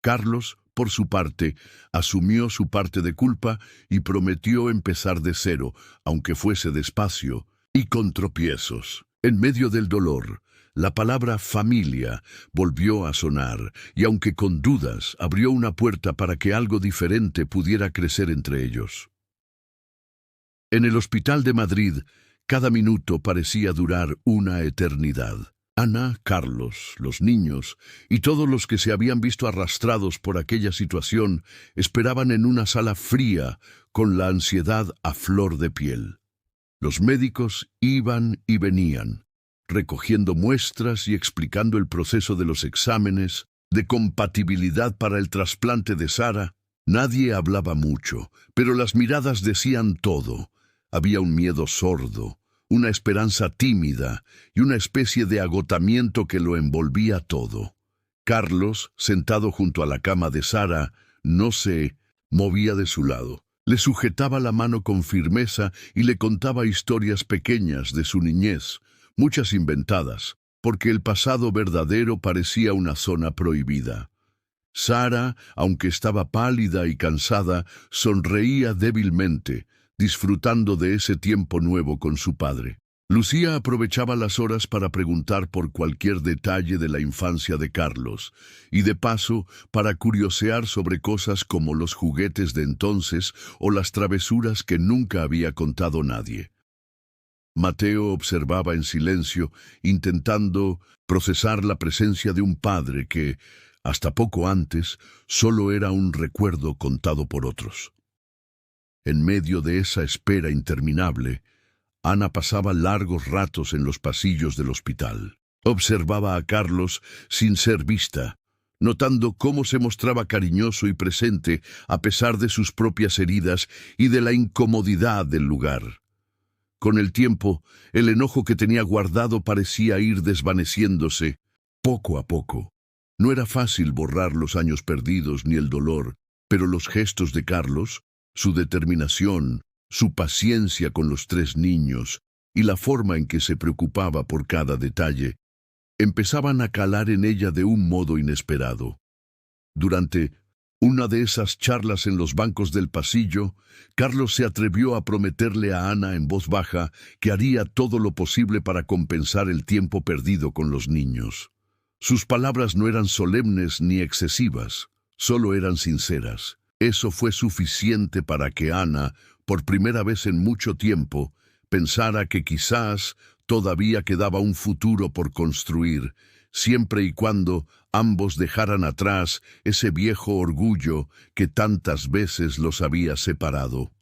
Carlos, por su parte, asumió su parte de culpa y prometió empezar de cero, aunque fuese despacio y con tropiezos. En medio del dolor, la palabra familia volvió a sonar, y aunque con dudas, abrió una puerta para que algo diferente pudiera crecer entre ellos. En el hospital de Madrid, cada minuto parecía durar una eternidad. Ana, Carlos, los niños y todos los que se habían visto arrastrados por aquella situación esperaban en una sala fría con la ansiedad a flor de piel. Los médicos iban y venían, recogiendo muestras y explicando el proceso de los exámenes, de compatibilidad para el trasplante de Sara. Nadie hablaba mucho, pero las miradas decían todo. Había un miedo sordo, una esperanza tímida y una especie de agotamiento que lo envolvía todo. Carlos, sentado junto a la cama de Sara, no se movía de su lado. Le sujetaba la mano con firmeza y le contaba historias pequeñas de su niñez, muchas inventadas, porque el pasado verdadero parecía una zona prohibida. Sara, aunque estaba pálida y cansada, sonreía débilmente, disfrutando de ese tiempo nuevo con su padre. Lucía aprovechaba las horas para preguntar por cualquier detalle de la infancia de Carlos, y de paso para curiosear sobre cosas como los juguetes de entonces o las travesuras que nunca había contado nadie. Mateo observaba en silencio, intentando procesar la presencia de un padre que, hasta poco antes, solo era un recuerdo contado por otros. En medio de esa espera interminable, Ana pasaba largos ratos en los pasillos del hospital. Observaba a Carlos sin ser vista, notando cómo se mostraba cariñoso y presente a pesar de sus propias heridas y de la incomodidad del lugar. Con el tiempo, el enojo que tenía guardado parecía ir desvaneciéndose, poco a poco. No era fácil borrar los años perdidos ni el dolor, pero los gestos de Carlos, su determinación, su paciencia con los 3 niños y la forma en que se preocupaba por cada detalle, empezaban a calar en ella de un modo inesperado. Durante una de esas charlas en los bancos del pasillo, Carlos se atrevió a prometerle a Ana en voz baja que haría todo lo posible para compensar el tiempo perdido con los niños. Sus palabras no eran solemnes ni excesivas, solo eran sinceras. Eso fue suficiente para que Ana, por primera vez en mucho tiempo, pensara que quizás todavía quedaba un futuro por construir, siempre y cuando ambos dejaran atrás ese viejo orgullo que tantas veces los había separado.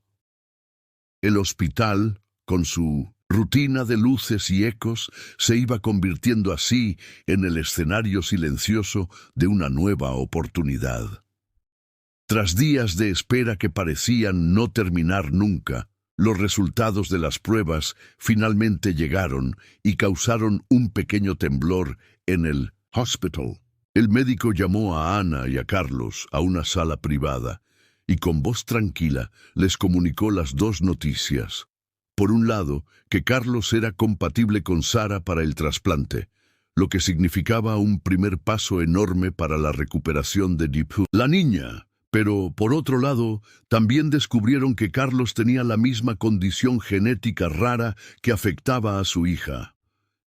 El hospital, con su rutina de luces y ecos, se iba convirtiendo así en el escenario silencioso de una nueva oportunidad. Tras días de espera que parecían no terminar nunca, los resultados de las pruebas finalmente llegaron y causaron un pequeño temblor en el hospital. El médico llamó a Ana y a Carlos a una sala privada y con voz tranquila les comunicó las dos noticias. Por un lado, que Carlos era compatible con Sara para el trasplante, lo que significaba un primer paso enorme para la recuperación de Deepu, la niña. Pero, por otro lado, también descubrieron que Carlos tenía la misma condición genética rara que afectaba a su hija.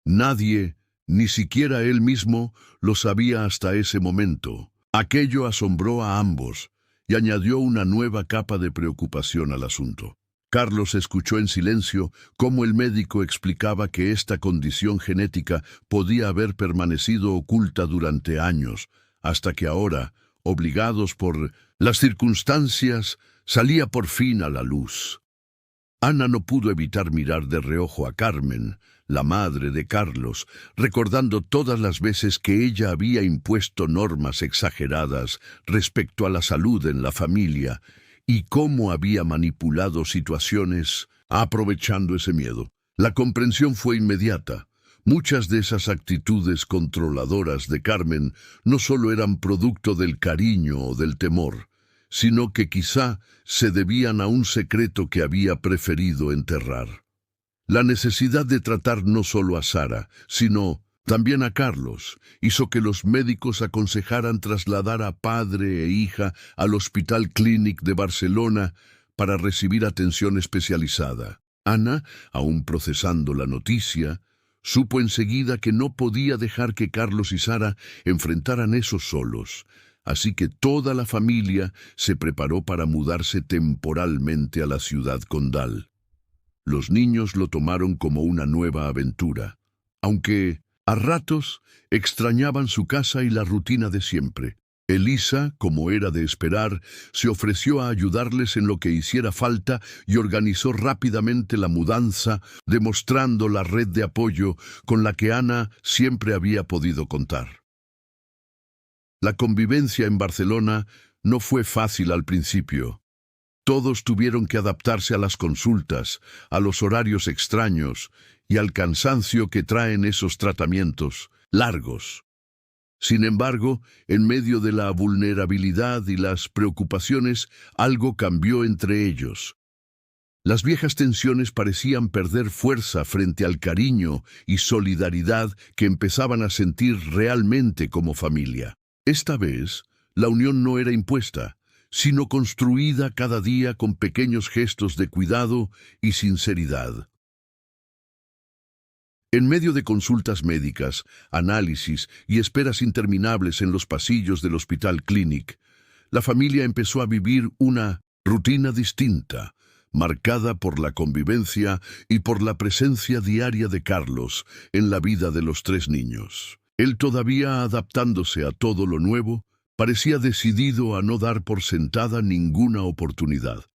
Nadie, ni siquiera él mismo, lo sabía hasta ese momento. Aquello asombró a ambos y añadió una nueva capa de preocupación al asunto. Carlos escuchó en silencio cómo el médico explicaba que esta condición genética podía haber permanecido oculta durante años, hasta que ahora, obligados por las circunstancias, salía por fin a la luz. Ana no pudo evitar mirar de reojo a Carmen, la madre de Carlos, recordando todas las veces que ella había impuesto normas exageradas respecto a la salud en la familia y cómo había manipulado situaciones aprovechando ese miedo. La comprensión fue inmediata. Muchas de esas actitudes controladoras de Carmen no solo eran producto del cariño o del temor, sino que quizá se debían a un secreto que había preferido enterrar. La necesidad de tratar no solo a Sara, sino también a Carlos, hizo que los médicos aconsejaran trasladar a padre e hija al Hospital Clínic de Barcelona para recibir atención especializada. Ana, aún procesando la noticia, supo enseguida que no podía dejar que Carlos y Sara enfrentaran eso solos, así que toda la familia se preparó para mudarse temporalmente a la ciudad condal. Los niños lo tomaron como una nueva aventura, aunque a ratos extrañaban su casa y la rutina de siempre. Elisa, como era de esperar, se ofreció a ayudarles en lo que hiciera falta y organizó rápidamente la mudanza, demostrando la red de apoyo con la que Ana siempre había podido contar. La convivencia en Barcelona no fue fácil al principio. Todos tuvieron que adaptarse a las consultas, a los horarios extraños y al cansancio que traen esos tratamientos largos. Sin embargo, en medio de la vulnerabilidad y las preocupaciones, algo cambió entre ellos. Las viejas tensiones parecían perder fuerza frente al cariño y solidaridad que empezaban a sentir realmente como familia. Esta vez, la unión no era impuesta, sino construida cada día con pequeños gestos de cuidado y sinceridad. En medio de consultas médicas, análisis y esperas interminables en los pasillos del Hospital Clínic, la familia empezó a vivir una rutina distinta, marcada por la convivencia y por la presencia diaria de Carlos en la vida de los tres niños. Él, todavía adaptándose a todo lo nuevo, parecía decidido a no dar por sentada ninguna oportunidad.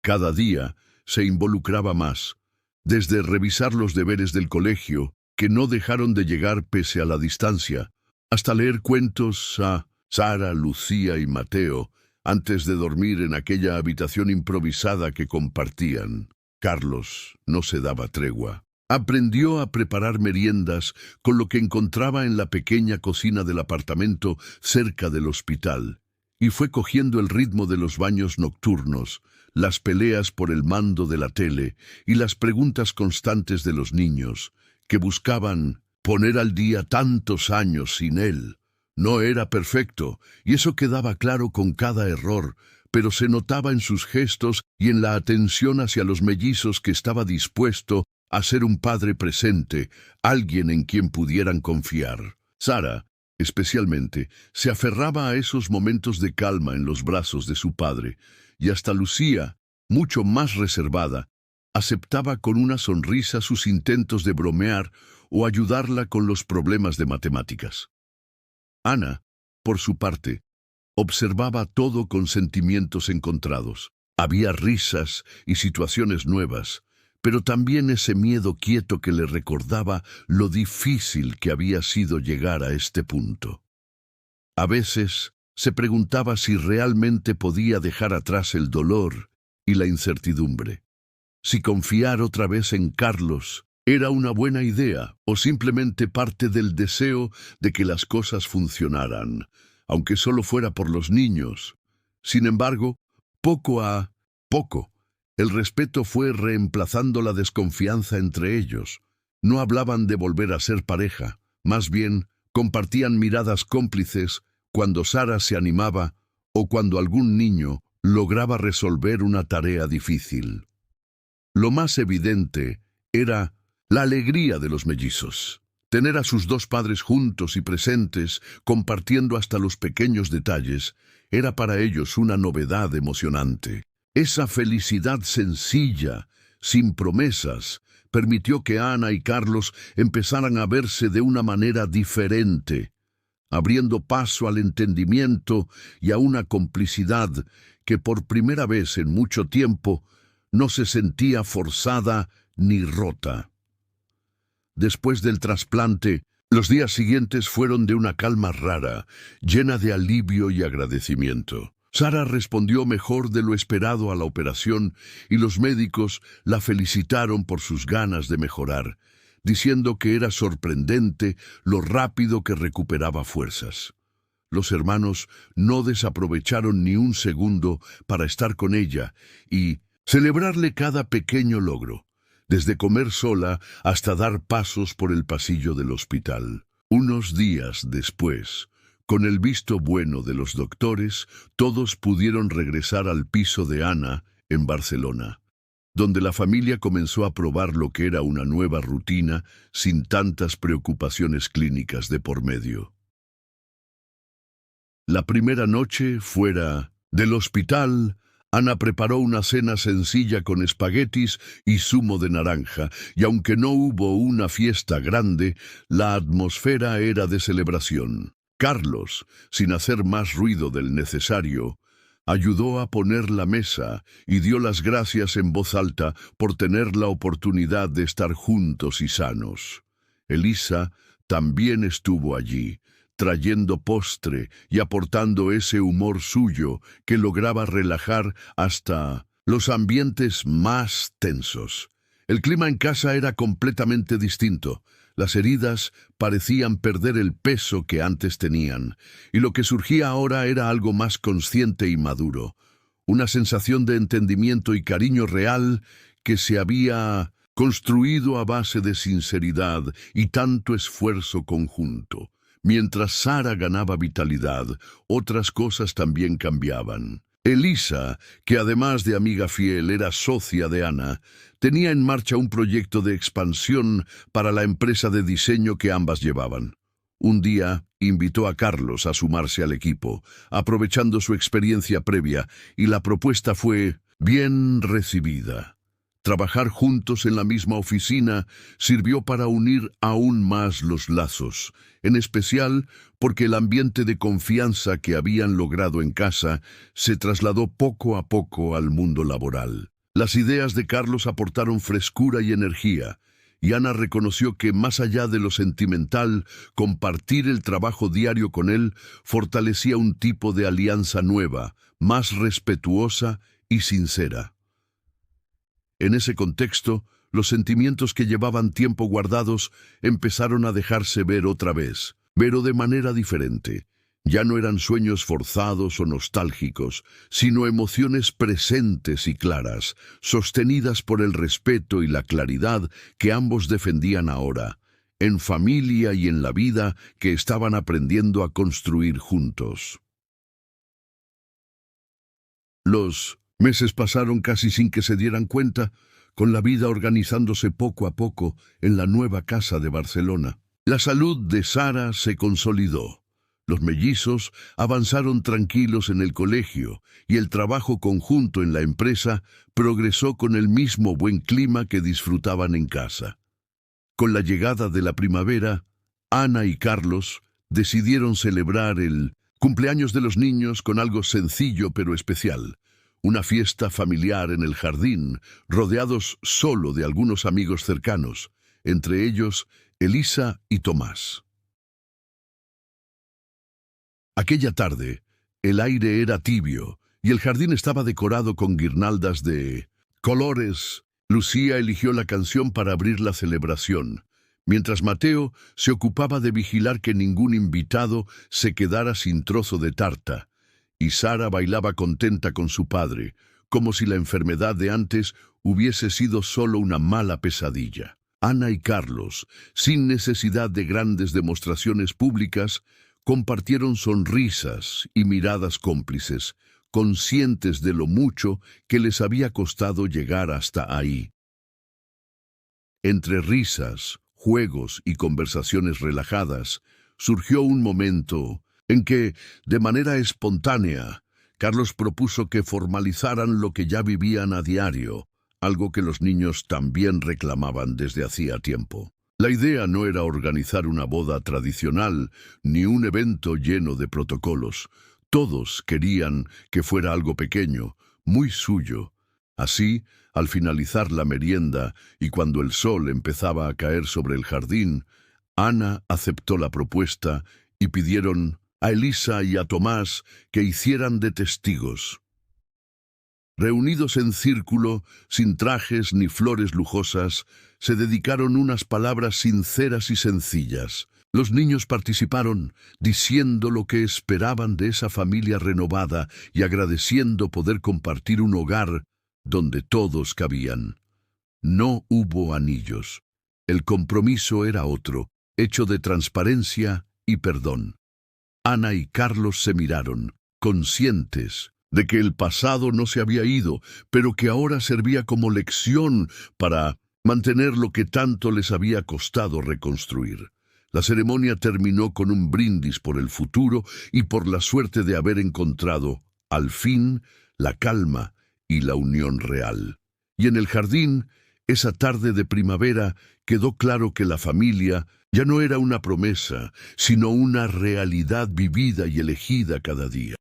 Cada día se involucraba más, desde revisar los deberes del colegio, que no dejaron de llegar pese a la distancia, hasta leer cuentos a Sara, Lucía y Mateo, antes de dormir en aquella habitación improvisada que compartían. Carlos no se daba tregua. Aprendió a preparar meriendas con lo que encontraba en la pequeña cocina del apartamento cerca del hospital, y fue cogiendo el ritmo de los baños nocturnos, las peleas por el mando de la tele y las preguntas constantes de los niños, que buscaban poner al día tantos años sin él. No era perfecto, y eso quedaba claro con cada error, pero se notaba en sus gestos y en la atención hacia los mellizos que estaba dispuesto a ser un padre presente, alguien en quien pudieran confiar. Sara, especialmente, se aferraba a esos momentos de calma en los brazos de su padre, y hasta Lucía, mucho más reservada, aceptaba con una sonrisa sus intentos de bromear o ayudarla con los problemas de matemáticas. Ana, por su parte, observaba todo con sentimientos encontrados. Había risas y situaciones nuevas, pero también ese miedo quieto que le recordaba lo difícil que había sido llegar a este punto. A veces se preguntaba si realmente podía dejar atrás el dolor y la incertidumbre. Si confiar otra vez en Carlos era una buena idea o simplemente parte del deseo de que las cosas funcionaran, aunque solo fuera por los niños. Sin embargo, poco a poco, el respeto fue reemplazando la desconfianza entre ellos. No hablaban de volver a ser pareja, más bien compartían miradas cómplices cuando Sara se animaba o cuando algún niño lograba resolver una tarea difícil. Lo más evidente era la alegría de los mellizos. Tener a sus dos padres juntos y presentes, compartiendo hasta los pequeños detalles, era para ellos una novedad emocionante. Esa felicidad sencilla, sin promesas, permitió que Ana y Carlos empezaran a verse de una manera diferente, abriendo paso al entendimiento y a una complicidad que por primera vez en mucho tiempo no se sentía forzada ni rota. Después del trasplante, los días siguientes fueron de una calma rara, llena de alivio y agradecimiento. Sara respondió mejor de lo esperado a la operación y los médicos la felicitaron por sus ganas de mejorar, diciendo que era sorprendente lo rápido que recuperaba fuerzas. Los hermanos no desaprovecharon ni un segundo para estar con ella y celebrarle cada pequeño logro, desde comer sola hasta dar pasos por el pasillo del hospital. Unos días después, con el visto bueno de los doctores, todos pudieron regresar al piso de Ana en Barcelona, donde la familia comenzó a probar lo que era una nueva rutina sin tantas preocupaciones clínicas de por medio. La primera noche fuera del hospital, Ana preparó una cena sencilla con espaguetis y zumo de naranja, y aunque no hubo una fiesta grande, la atmósfera era de celebración. Carlos, sin hacer más ruido del necesario, ayudó a poner la mesa y dio las gracias en voz alta por tener la oportunidad de estar juntos y sanos. Elisa también estuvo allí, trayendo postre y aportando ese humor suyo que lograba relajar hasta los ambientes más tensos. El clima en casa era completamente distinto. Las heridas parecían perder el peso que antes tenían, y lo que surgía ahora era algo más consciente y maduro, una sensación de entendimiento y cariño real que se había construido a base de sinceridad y tanto esfuerzo conjunto. Mientras Sara ganaba vitalidad, otras cosas también cambiaban. Elisa, que además de amiga fiel era socia de Ana, tenía en marcha un proyecto de expansión para la empresa de diseño que ambas llevaban. Un día invitó a Carlos a sumarse al equipo, aprovechando su experiencia previa, y la propuesta fue bien recibida. Trabajar juntos en la misma oficina sirvió para unir aún más los lazos, en especial porque el ambiente de confianza que habían logrado en casa se trasladó poco a poco al mundo laboral. Las ideas de Carlos aportaron frescura y energía, y Ana reconoció que más allá de lo sentimental, compartir el trabajo diario con él fortalecía un tipo de alianza nueva, más respetuosa y sincera. En ese contexto, los sentimientos que llevaban tiempo guardados empezaron a dejarse ver otra vez, pero de manera diferente. Ya no eran sueños forzados o nostálgicos, sino emociones presentes y claras, sostenidas por el respeto y la claridad que ambos defendían ahora. en familia y en la vida que estaban aprendiendo a construir juntos. Los meses pasaron casi sin que se dieran cuenta, con la vida organizándose poco a poco en la nueva casa de Barcelona. La salud de Sara se consolidó. Los mellizos avanzaron tranquilos en el colegio y el trabajo conjunto en la empresa progresó con el mismo buen clima que disfrutaban en casa. Con la llegada de la primavera, Ana y Carlos decidieron celebrar el cumpleaños de los niños con algo sencillo pero especial. Una fiesta familiar en el jardín, rodeados solo de algunos amigos cercanos, entre ellos Elisa y Tomás. Aquella tarde, el aire era tibio y el jardín estaba decorado con guirnaldas de colores. Lucía eligió la canción para abrir la celebración, mientras Mateo se ocupaba de vigilar que ningún invitado se quedara sin trozo de tarta, y Sara bailaba contenta con su padre, como si la enfermedad de antes hubiese sido solo una mala pesadilla. Ana y Carlos, sin necesidad de grandes demostraciones públicas, compartieron sonrisas y miradas cómplices, conscientes de lo mucho que les había costado llegar hasta ahí. Entre risas, juegos y conversaciones relajadas, surgió un momento en que, de manera espontánea, Carlos propuso que formalizaran lo que ya vivían a diario, algo que los niños también reclamaban desde hacía tiempo. La idea no era organizar una boda tradicional, ni un evento lleno de protocolos. Todos querían que fuera algo pequeño, muy suyo. Así, al finalizar la merienda y cuando el sol empezaba a caer sobre el jardín, Ana aceptó la propuesta y pidieron a Elisa y a Tomás que hicieran de testigos. Reunidos en círculo, sin trajes ni flores lujosas, se dedicaron unas palabras sinceras y sencillas. Los niños participaron, diciendo lo que esperaban de esa familia renovada y agradeciendo poder compartir un hogar donde todos cabían. No hubo anillos. El compromiso era otro, hecho de transparencia y perdón. Ana y Carlos se miraron, conscientes de que el pasado no se había ido, pero que ahora servía como lección para mantener lo que tanto les había costado reconstruir. La ceremonia terminó con un brindis por el futuro y por la suerte de haber encontrado, al fin, la calma y la unión real. Y en el jardín, esa tarde de primavera, quedó claro que la familia ya no era una promesa, sino una realidad vivida y elegida cada día.